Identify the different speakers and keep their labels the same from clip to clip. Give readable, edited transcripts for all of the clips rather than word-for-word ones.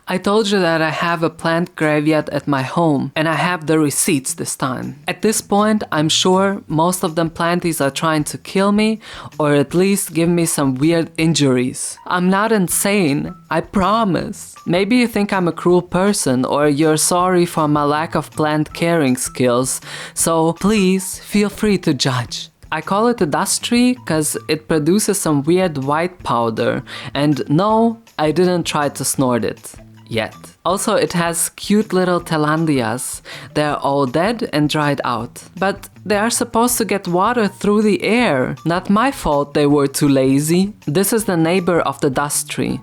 Speaker 1: I told you that I have a plant graveyard at my home, and I have the receipts this time. At this point, I'm sure most of them planties are trying to kill me, or at least give me some weird injuries. I'm not insane, I promise. Maybe you think I'm a cruel person, or you're sorry for my lack of plant caring skills, so please feel free to judge. I call it a dust tree because it produces some weird white powder, and no, I didn't try to snort it. Yet. Also, it has cute little telandias. They're all dead and dried out. But they are supposed to get water through the air. Not my fault they were too lazy. This is the neighbor of the dust tree.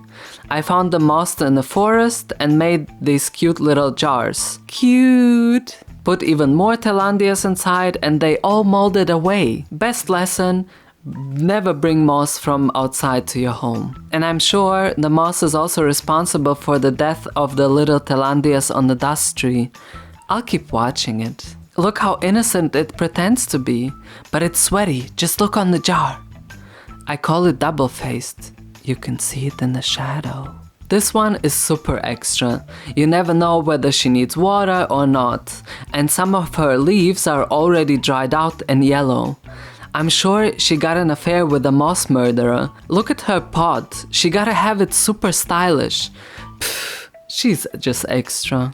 Speaker 1: I found the moss in the forest and made these cute little jars. Cute! Put even more telandias inside and they all molded away. Best lesson: never bring moss from outside to your home. And I'm sure the moss is also responsible for the death of the little telandias on the dust tree. I'll keep watching it. Look how innocent it pretends to be, but it's sweaty. Just look on the jar. I call it double-faced. You can see it in the shadow. This one is super extra. You never know whether she needs water or not. And some of her leaves are already dried out and yellow. I'm sure she got an affair with a moss murderer. Look at her pot. She gotta have it super stylish. Pfft, she's just extra.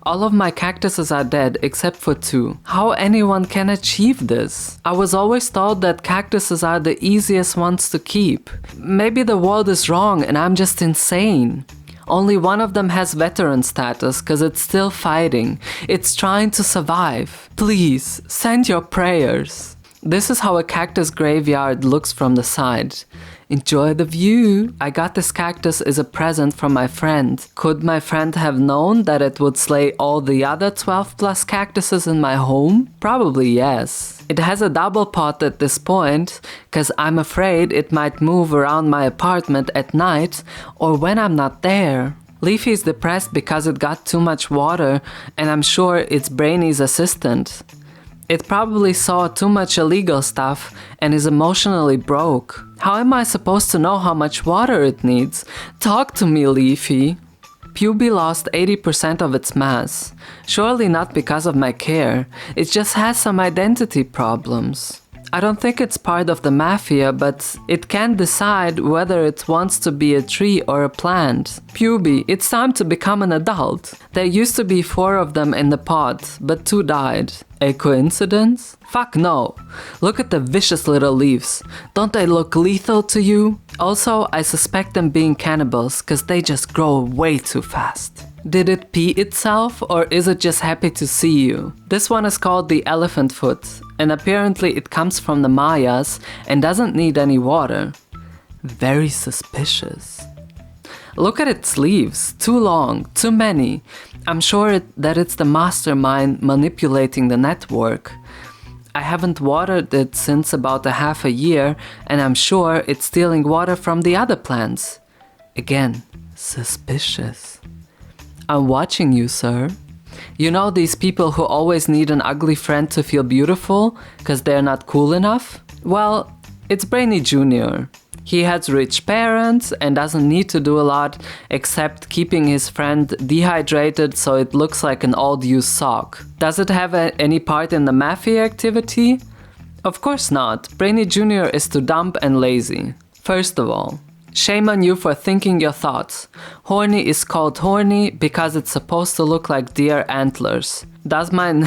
Speaker 1: All of my cactuses are dead except for 2. How anyone can achieve this? I was always told that cactuses are the easiest ones to keep. Maybe the world is wrong and I'm just insane. Only one of them has veteran status because it's still fighting. It's trying to survive. Please, send your prayers. This is how a cactus graveyard looks from the side. Enjoy the view. I got this cactus as a present from my friend. Could my friend have known that it would slay all the other 12 plus cactuses in my home? Probably yes. It has a double pot at this point, cause I'm afraid it might move around my apartment at night or when I'm not there. Leafy is depressed because it got too much water, and I'm sure it's Brainy's assistant. It probably saw too much illegal stuff and is emotionally broke. How am I supposed to know how much water it needs? Talk to me, Leafy. Puby lost 80% of its mass. Surely not because of my care. It just has some identity problems. I don't think it's part of the mafia, but it can't decide whether it wants to be a tree or a plant. Puby, it's time to become an adult. There used to be 4 of them in the pod, but 2 died. A coincidence? Fuck no. Look at the vicious little leaves. Don't they look lethal to you? Also, I suspect them being cannibals, cause they just grow way too fast. Did it pee itself, or is it just happy to see you? This one is called the elephant foot, and apparently it comes from the Mayas and doesn't need any water. Very suspicious. Look at its leaves. Too long, too many. I'm sure that it's the mastermind manipulating the network. I haven't watered it since about a half a year, and I'm sure it's stealing water from the other plants. Again, suspicious. I'm watching you, sir. You know these people who always need an ugly friend to feel beautiful because they're not cool enough? Well, it's Brainy Junior. He has rich parents and doesn't need to do a lot except keeping his friend dehydrated so it looks like an old used sock. Does it have any part in the mafia activity? Of course not. Brainy Junior is too dumb and lazy. First of all, shame on you for thinking your thoughts. Horny is called Horny because it's supposed to look like deer antlers. Does mine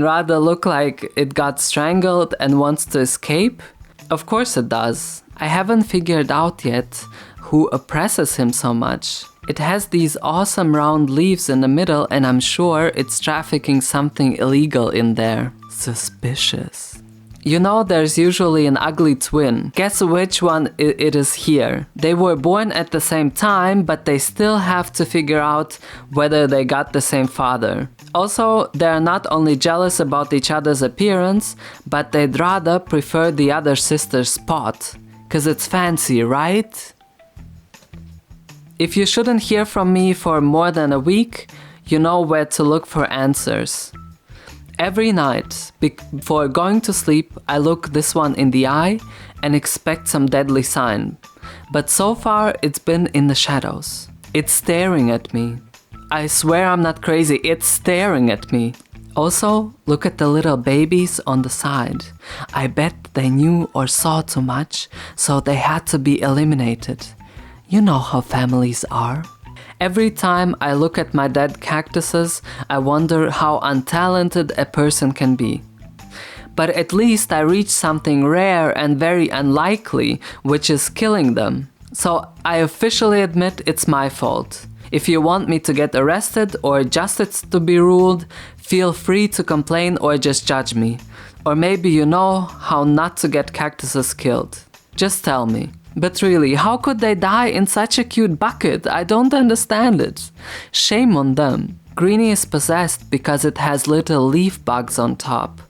Speaker 1: rather look like it got strangled and wants to escape? Of course it does. I haven't figured out yet who oppresses him so much. It has these awesome round leaves in the middle and I'm sure it's trafficking something illegal in there. Suspicious. You know there's usually an ugly twin. Guess which one it is here. They were born at the same time, but they still have to figure out whether they got the same father. Also, they're not only jealous about each other's appearance, but they'd rather prefer the other sister's spot. 'Cause it's fancy, right? If you shouldn't hear from me for more than a week, you know where to look for answers. Every night, before going to sleep, I look this one in the eye and expect some deadly sign. But so far, it's been in the shadows. It's staring at me. I swear I'm not crazy, it's staring at me. Also, look at the little babies on the side. I bet they knew or saw too much, so they had to be eliminated. You know how families are. Every time I look at my dead cactuses, I wonder how untalented a person can be. But at least I reached something rare and very unlikely, which is killing them. So I officially admit it's my fault. If you want me to get arrested or justice to be ruled, feel free to complain or just judge me. Or maybe you know how not to get cactuses killed. Just tell me. But really, how could they die in such a cute bucket? I don't understand it. Shame on them. Greeny is possessed because it has little leaf bugs on top.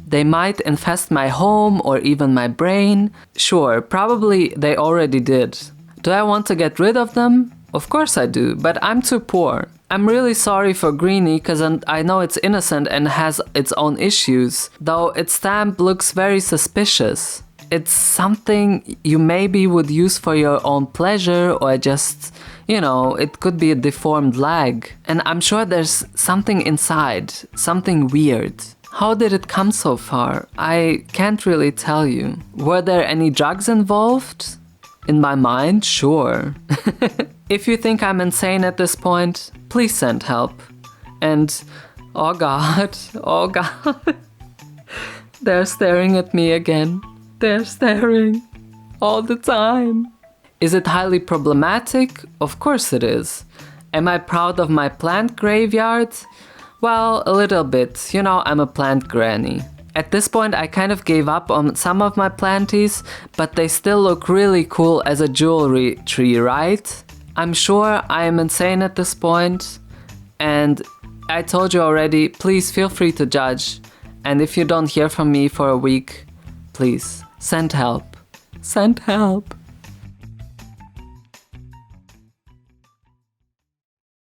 Speaker 1: They might infest my home or even my brain. Sure, probably they already did. Do I want to get rid of them? Of course I do, but I'm too poor. I'm really sorry for Greeny because I know it's innocent and has its own issues, though its stamp looks very suspicious. It's something you maybe would use for your own pleasure or just, you know, it could be a deformed leg. And I'm sure there's something inside, something weird. How did it come so far? I can't really tell you. Were there any drugs involved? In my mind, sure. If you think I'm insane at this point, please send help. And, oh God, they're staring at me again. They're staring all the time. Is it highly problematic? Of course it is. Am I proud of my plant graveyard? Well, a little bit. You know, I'm a plant granny. At this point I kind of gave up on some of my planties, but they still look really cool as a jewelry tree, right? I'm sure I am insane at this point, and I told you already, please feel free to judge. And if you don't hear from me for a week, please send help. Send help.